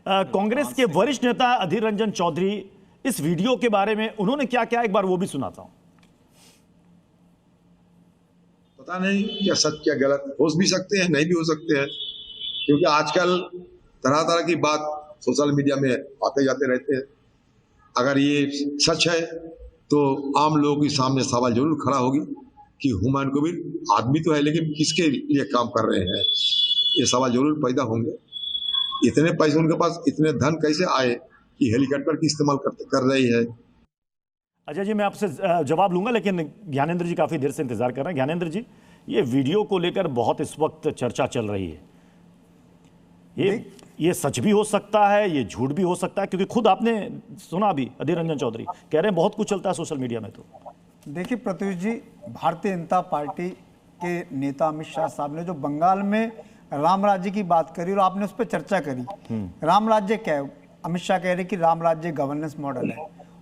कांग्रेस के वरिष्ठ नेता अधीर रंजन चौधरी इस वीडियो के बारे में उन्होंने क्या क्या, एक बार वो भी सुनाता हूं। पता नहीं क्या सच क्या गलत, हो भी सकते हैं नहीं भी हो सकते हैं, क्योंकि आजकल तरह तरह की बात सोशल मीडिया में आते जाते रहते हैं। अगर ये सच है तो आम लोगों के सामने सवाल जरूर खड़ा होगी कि हुमायूं कबीर आदमी तो है लेकिन किसके लिए काम कर रहे हैं, ये सवाल जरूर पैदा होंगे। इतने पैसे उनके पास, इतने धन कैसे आए कि हेलीकॉप्टर की इस्तेमाल कर रही है। अजय जी, मैं आपसे जवाब लूंगा, लेकिन ज्ञानेंद्र जी काफी देर से इंतजार कर रहे हैं। ज्ञानेंद्र जी, ये वीडियो को लेकर बहुत इस वक्त चर्चा चल रही है। ये सच भी हो सकता है, ये झूठ भी हो सकता है, क्योंकि खुद आपने सुना अभी अधीर रंजन चौधरी कह रहे हैं बहुत कुछ चलता है सोशल मीडिया में। तो देखिए प्रत्युष जी, भारतीय जनता पार्टी के नेता अमित शाह साहब ने जो बंगाल में राम राज्य की बात करी और आपने उस पर चर्चा करी, राम राज्य क्या है? अमित शाह कह रहे कि राम राज्य गवर्नेंस मॉडल है,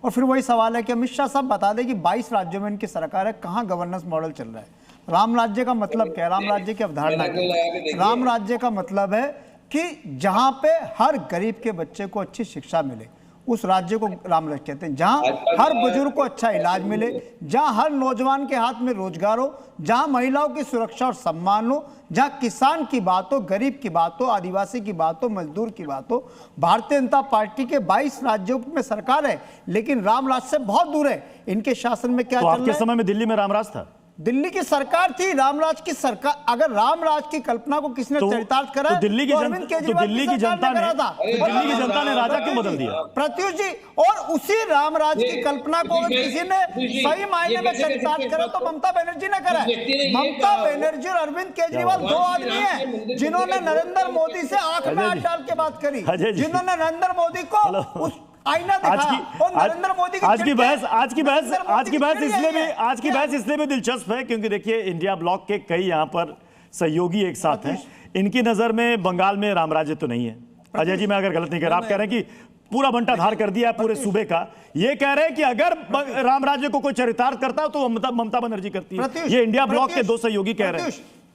और फिर वही सवाल है कि अमित शाह साहब बता दें कि 22 राज्यों में इनकी सरकार है, कहाँ गवर्नेंस मॉडल चल रहा है? राम राज्य का मतलब क्या है? राम राज्य की अवधारणा क्या है? राम राज्य का मतलब है कि जहां पे हर गरीब के बच्चे को अच्छी शिक्षा मिले, उस राज्य को राम राज्य कहते हैं। जहां हर बुजुर्ग को अच्छा इलाज मिले, जहां हर नौजवान के हाथ में रोजगार हो, जहां महिलाओं की सुरक्षा और सम्मान हो, जहां किसान की बात हो, गरीब की बात हो, आदिवासी की बात हो, मजदूर की बात हो। भारतीय जनता पार्टी के 22 राज्यों में सरकार है, लेकिन राम राज से बहुत दूर है। इनके शासन में क्या चल रहा है? आपके समय में दिल्ली में रामराज था, दिल्ली की सरकार थी, रामराज की सरकार। अगर रामराज की कल्पना को किसने चरितार्थ करा, तो दिल्ली की जनता ने राजा क्यों बदल दिया? प्रत्युष जी, और उसी रामराज की कल्पना को किसी ने सही मायने में चरितार्थ करा तो ममता बनर्जी ने करा है। ममता बनर्जी और अरविंद केजरीवाल दो आदमी हैं जिन्होंने नरेंद्र मोदी से आंख में हाथ डाल के बात करी, जिन्होंने नरेंद्र मोदी को आईना दिखाया और नरेंद्र मोदी की आज की बहस इसलिए भी दिलचस्प है क्योंकि देखिए इंडिया ब्लॉक के कई यहाँ पर सहयोगी एक साथ हैं। इनकी नजर में बंगाल में रामराज्य तो नहीं है। अजय जी, मैं अगर गलत नहीं कर रहा, आप कह रहे हैं कि पूरा बंटाधार कर दिया है पूरे सूबे का। ये कह रहे हैं कि अगर रामराज्य को कोई चरितार्थ करता है तो ममता बनर्जी करती है। ये इंडिया ब्लॉक के दो सहयोगी कह रहे हैं।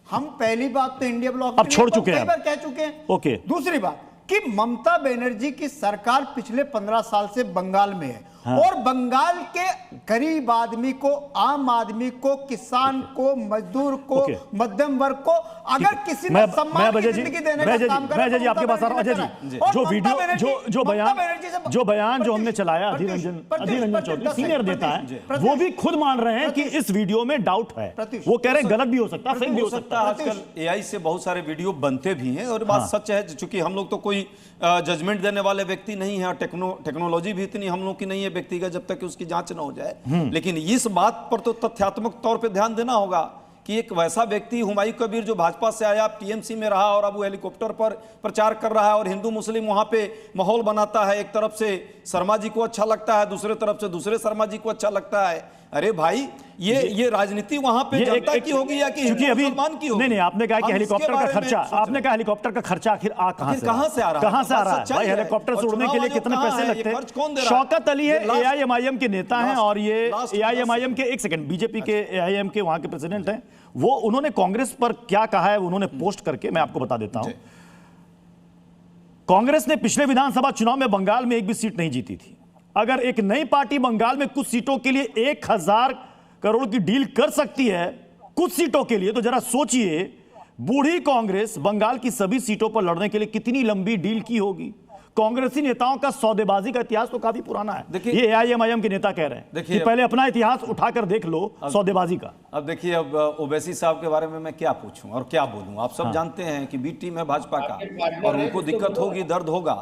हम पहली बात तो इंडिया ब्लॉक अब छोड़ चुके हैं, कह चुके हैं। ओके, दूसरी बात कि ममता बनर्जी की सरकार पिछले 15 साल से बंगाल में है, और बंगाल के गरीब आदमी को, आम आदमी को, किसान को, मजदूर को, मध्यम वर्ग को अगर किसी ने सम्मान की जिंदगी देने का काम करा, अजय जी आपके पास आ रहा हूं। अजय जी, जो वीडियो जो बयान जो हमने चलाया अधीर रंजन चौधरी सीनियर देता है, वो भी खुद मान रहे हैं कि इस वीडियो में डाउट है। वो कह रहे हैं गलत भी हो सकता है, सही भी हो सकता है। आजकल एआई से बहुत सारे वीडियो बनते भी हैं और बात सच है, चूंकि हम लोग तो कोई जजमेंट देने वाले व्यक्ति नहीं है और टेक्नोलॉजी भी इतनी हम लोग की नहीं है व्यक्तिगत, जब तक कि उसकी जांच न हो जाए। लेकिन इस बात पर तो तथ्यात्मक तौर पे ध्यान देना होगा कि एक वैसा व्यक्ति हुमायूं कबीर जो भाजपा से आया, टीएमसी में रहा और अब वो हेलीकॉप्टर पर प्रचार कर रहा है और हिंदू मुस्लिम वहां पे माहौल बनाता है। एक तरफ से शर्मा जी को अच्छा लगता है, दूसरे तरफ से दूसरे शर्मा जी को अच्छा लगता है। अरे भाई, ये राजनीति वहां पे जनता की होगी या कि मुसलमान की होगी? नहीं, आपने कहा कि हेलीकॉप्टर का खर्चा, आपने कहा हेलीकॉप्टर का खर्चा आखिर कहां से आ रहा है? भाई, हेलीकॉप्टर से उड़ने के लिए कितने पैसे लगते हैं? शौकत अली है, एआईएमआईएम के नेता हैं और ये एआईएमआईएम के, एक सेकंड, बीजेपी के एआईएम के वहां के प्रेसिडेंट हैं। वो उन्होंने कांग्रेस पर क्या कहा है उन्होंने पोस्ट करके मैं आपको बता देता हूं। कांग्रेस ने पिछले विधानसभा चुनाव में बंगाल में एक भी सीट नहीं जीती थी। अगर एक नई पार्टी बंगाल में कुछ सीटों के लिए 1000 करोड़ की डील कर सकती है कुछ सीटों के लिए, तो जरा सोचिए बूढ़ी कांग्रेस बंगाल की सभी सीटों पर लड़ने के लिए कितनी लंबी डील की होगी। कांग्रेसी नेताओं का सौदेबाजी का इतिहास तो काफी पुराना है। देखिए, ये एआईएमआईएम के नेता कह रहे हैं कि पहले अपना इतिहास उठाकर देख लो सौदेबाजी का। अब देखिए, अब ओवैसी साहब के बारे में मैं क्या पूछूं और क्या बोलूं। आप सब जानते हैं कि बी टीम है भाजपा का और उनको दिक्कत होगी, दर्द होगा।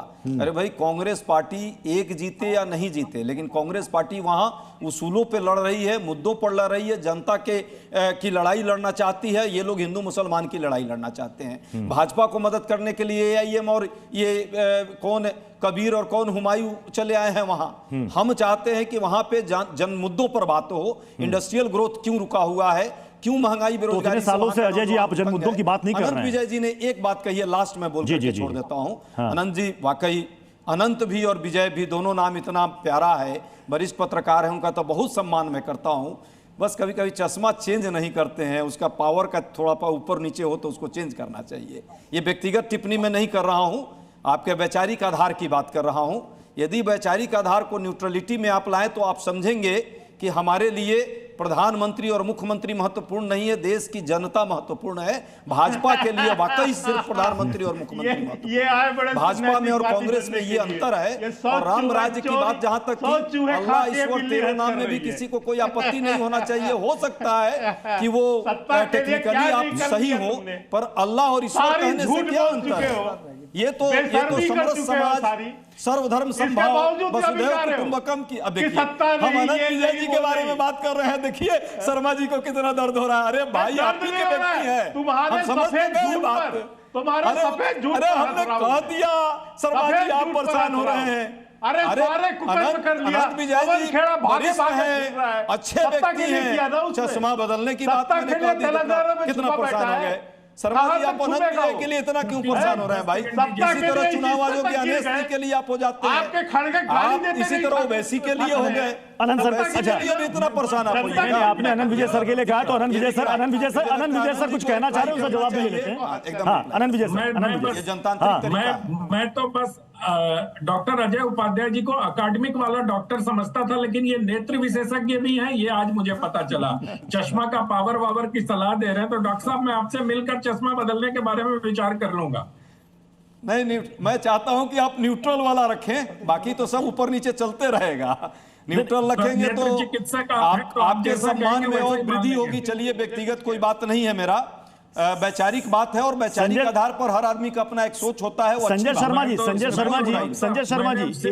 अरे भाई, कांग्रेस पार्टी एक जीते या नहीं जीते, लेकिन कांग्रेस पार्टी वहां उसूलों पे लड़ रही है, मुद्दों पर लड़ रही है, जनता की लड़ाई लड़ना चाहती है। ये लोग हिंदू मुसलमान की लड़ाई लड़ना चाहते हैं। भाजपा को मदद करने के लिए एआईएम और ये कौन कबीर और कौन हुमायूं चले आए हैं वहां। हम चाहते हैं कि वहां पे जन मुद्दों पर बात हो। इंडस्ट्रियल ग्रोथ क्यों रुका हुआ है, क्यों महंगाई बेरोजगारी सालों से अजय जी आप जन मुद्दों की बात नहीं कर रहे हैं। अनंत विजय जी ने एक बात कही है, लास्ट में बोल के छोड़ देता हूं। अनंत जी, वाकई अनंत भी और विजय भी दोनों नाम इतना प्यारा है, वरिष्ठ पत्रकार है, उनका तो बहुत सम्मान मैं करता हूं। बस कभी कभी चश्मा चेंज नहीं करते हैं, उसका पावर का थोड़ा ऊपर नीचे हो तो उसको चेंज करना चाहिए। ये व्यक्तिगत टिप्पणी मैं नहीं कर रहा हूं। आपके वैचारिक आधार की बात कर रहा हूं। यदि वैचारिक आधार को न्यूट्रलिटी में आप लाएं तो आप समझेंगे कि हमारे लिए प्रधानमंत्री और मुख्यमंत्री महत्वपूर्ण नहीं है, देश की जनता महत्वपूर्ण है। भाजपा के लिए वाकई सिर्फ प्रधानमंत्री और मुख्यमंत्री महत्वपूर्ण है। भाजपा में और कांग्रेस में ये अंतर है। और राम राज्य की बात जहां तक थी, अल्लाह ईश्वर तेरे नाम में भी किसी को कोई आपत्ति नहीं होना चाहिए। हो सकता है कि वो टेक्निकली आप सही हो, पर अल्लाह और ईश्वर कहने से क्या अंतर है? ये तो समरस समाज, सर्वधर्म समभाव, वसुधैव कुटुंबकम की। अब देखिए, हम अनंत विजय जी के बारे में बात कर रहे हैं। देखिए शर्मा जी को कितना दर्द हो रहा है। अरे भाई आप ही के व्यक्ति हैं, हम समझते गए बात। अरे हमने कह दिया शर्मा जी आप परेशान हो रहे हैं। अरे अनंत विजय जी वरिष्ठ हैं, अच्छे व्यक्ति हैं, चश्मा बदलने की बात मैंने कह दी, कितना परेशान हो गए। शर्मा जी आप अनंत विजय के लिए इतना क्यों परेशान हो रहे हैं भाई? इसी तरह चुनाव आयोग के अनेक के लिए आप हो जाते हैं, आप इसी तरह ओवैसी के लिए हो गए, अनंत सर अच्छा के लिए इतना परेशान आप होइएगा। आपने अनंत विजय सर के लिए कहा, तो अनंत विजय सर कुछ कहना चाह रहे हैं, उसका जवाब भी ले लेते हैं। हाँ, अनंत विजय सर, जनतांत्रिक तरीका। मैं तो बस डॉक्टर अजय उपाध्याय जी को अकादमिक वाला डॉक्टर समझता था, लेकिन ये नेत्र विशेषज्ञ भी हैं, ये आज मुझे पता चला। चश्मा का पावर वावर की सलाह दे रहे हैं, तो डॉक्टर साहब मैं आपसे मिलकर चश्मा बदलने के बारे में विचार कर लूंगा। नहीं, मैं चाहता हूं कि आप न्यूट्रल वाला रखें, बाकी तो सब ऊपर नीचे चलते रहेगा। न्यूट्रल रखेंगे तो आपके सम्मान में और वृद्धि होगी। चलिए, व्यक्तिगत कोई बात नहीं है, मेरा वैचारिक बात है, और वैचारिक आधार पर हर आदमी का अपना एक सोच होता है। संजय शर्मा जी